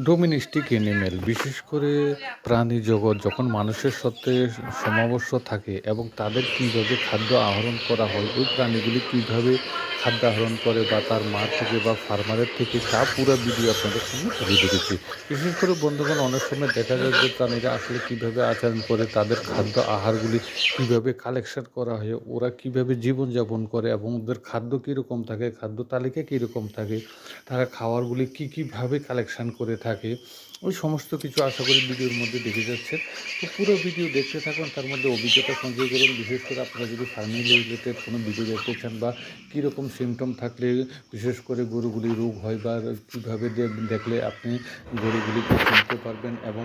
Domestic animal বিশেষ করে প্রাণী জগৎ যখন মানুষের সাথে সমাবস্য থাকে এবং তাদের কীভাবে খাদ্য আহরণ করা হয়, ওই প্রাণীগুলি কীভাবে খাদ্য আহরণ করে বা তার মা থেকে বা ফার্মারের থেকে তা পুরা ভিডিও আপনাদের সামনে তুলে ধরেছি। বিশেষ করে বন্ধুগণ অনেক সময় দেখা যায় যে প্রাণীরা আসলে কীভাবে আচরণ করে, তাদের খাদ্য আহারগুলি কীভাবে কালেকশন করা হয়, ওরা কীভাবে জীবনযাপন করে এবং ওদের খাদ্য কীরকম থাকে, খাদ্য তালিকা কীরকম থাকে, তারা খাবারগুলি কীভাবে কালেকশন করে থাকে, ওই সমস্ত কিছু আশা করি ভিডিওর মধ্যে দেখে যাচ্ছেন। তো পুরো ভিডিও দেখতে থাকুন, তার মধ্যে অভিজ্ঞতা সঞ্চয় করুন। বিশেষ করে আপনারা যদি ফার্মিং রিলেটেড কোনো ভিডিও দেখতে চান বা কীরকম সিমটম থাকলে বিশেষ করে গরুগুলি রোগ হয় বা কীভাবে দেখলে আপনি গরুগুলিকে চিনতে পারবেন এবং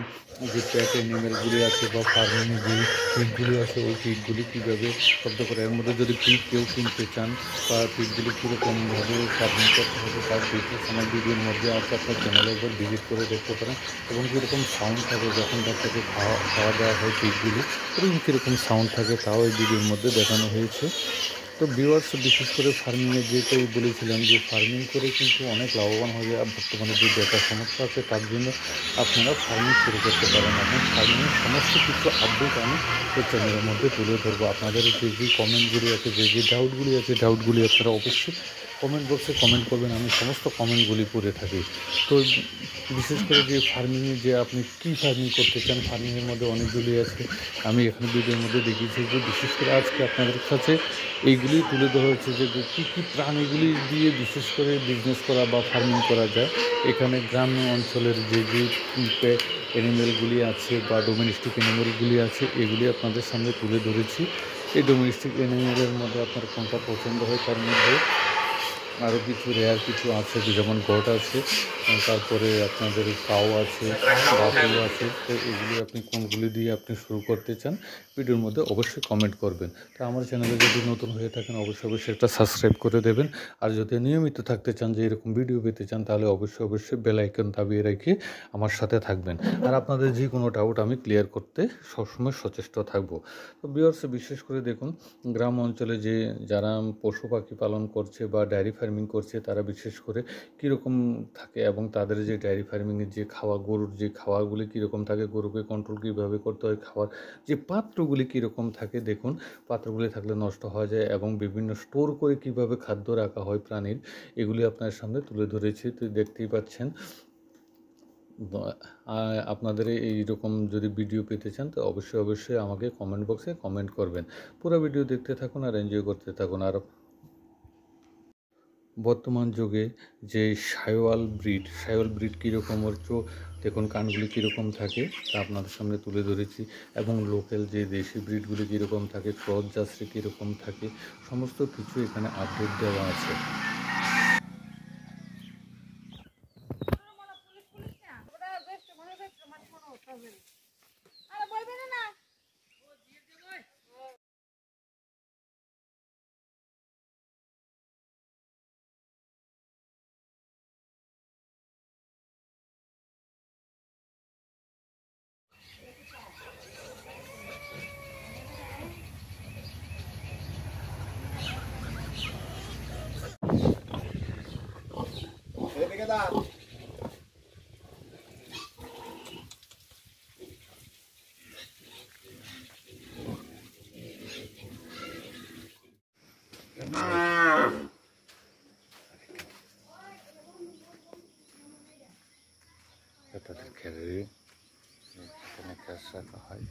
যে প্যাট অ্যানিমেলগুলি আছে বা ফার্মিংয়ে যে ফিডগুলি আছে ওই ফিডগুলি কীভাবে শব্দ করে, এর মধ্যে যদি ফিড কেউ কিনতে চান বা ফিডগুলি কীরকমভাবে ফার্মিং করতে হবে তার ডিটেলস আমার ভিডিওর মধ্যে আছে, আপনার চ্যানেলের উপর ভিজিট করে দেখতে পারেন। এবং কীরকম সাউন্ড থাকে যখন বাচ্চাকে খাওয়া দেওয়া হয় ফিডগুলি, এবং কীরকম সাউন্ড থাকে তাও এই ভিডিওর মধ্যে দেখানো হয়েছে। তো ভিউয়ার্স, বিশেষ করে ফার্মিংয়ে যেটাই বলেছিলাম যে ফার্মিং করে কিন্তু অনেক লাভবান হয়ে যায়। বর্তমানে যে ডেটা সমস্যা আছে তার জন্য আপনারা ফার্মিং শুরু করতে পারেন এবং ফার্মিংয়ের সমস্ত কিছু আপডেট আমি এই চ্যানেলের মধ্যে তুলে ধরবো। আপনাদের যে কমেন্টগুলি আছে, যে ডাউটগুলি আপনারা অবশ্যই কমেন্ট বক্সে কমেন্ট করবেন, আমি সমস্ত কমেন্টগুলি করে থাকি। তো বিশেষ করে যে ফার্মিংয়ে যে আপনি কী ফার্মিং করতে চান, ফার্মিংয়ের মধ্যে অনেকগুলি আছে, আমি এখানে ভিডিওর মধ্যে দেখিয়েছি যে বিশেষ করে আজকে আপনাদের কাছে এইগুলি তুলে ধরা হচ্ছে যে কী প্রাণীগুলি দিয়ে বিশেষ করে বিজনেস করা বা ফার্মিং করা যায়। এখানে গ্রাম্য অঞ্চলের যে অ্যানিমেলগুলি আছে বা ডোমেস্টিক অ্যানিমেলগুলি আছে এগুলি আপনাদের সামনে তুলে ধরেছি। এই ডোমেস্টিক অ্যানিমেলের মধ্যে আপনার কোনটা পছন্দ হয় তার মধ্যে আরও কিছু রেয়ার কিছু আছে, যেমন গোট আছে, তারপরে আপনাদের কাউ আছে, বাফেলো আছে। তো এগুলি আপনি কোনগুলি দিয়ে আপনি শুরু করতে চান ভিডিওর মধ্যে অবশ্যই কমেন্ট করবেন। তো আমার চ্যানেলে যদি নতুন হয়ে থাকেন অবশ্যই একটা সাবস্ক্রাইব করে দেবেন। আর যদি নিয়মিত থাকতে চান, যে এরকম ভিডিও পেতে চান, তাহলে অবশ্যই বেল আইকন দাবিয়ে রেখে আমার সাথে থাকবেন। আর আপনাদের যে কোনো ডাউট আমি ক্লিয়ার করতে সবসময় সচেষ্ট থাকবো। তো ভিউয়ার্স, বিশেষ করে দেখুন গ্রাম অঞ্চলে যারা পশু পাখি পালন করছে বা ডায়েরি ফার্মিং করছে তারা বিশেষ করে কীরকম থাকে এবং তাদের যে ডায়েরি ফার্মিংয়ের যে গরুর যে খাওয়াগুলি কীরকম থাকে, গরুকে কন্ট্রোল কীভাবে করতে হয়, খাওয়ার যে পাত্রগুলি কীরকম থাকে, দেখুন পাত্রগুলি থাকলে নষ্ট হয়ে যায় এবং বিভিন্ন স্টোর করে কীভাবে খাদ্য রাখা হয় প্রাণীর, এগুলি আপনার সামনে তুলে ধরেছি। তো দেখতেই পাচ্ছেন। আপনাদের এইরকম যদি ভিডিও পেতে চান তো অবশ্যই আমাকে কমেন্ট বক্সে কমেন্ট করবেন। পুরো ভিডিও দেখতে থাকুন আর এনজয় করতে থাকুন। আর বর্তমান যুগে যে শাহিওয়াল ব্রিড কীরকম ওর দেখুন কানগুলি কীরকম থাকে তা আপনাদের সামনে তুলে ধরেছি, এবং লোকাল যে দেশি ব্রিডগুলি কীরকম থাকে, ক্রস জার্সি কীরকম থাকে, সমস্ত কিছু এখানে আপডেট দেওয়া আছে। তাদের খেলে এখানে ক্যাশ রাখা হয়।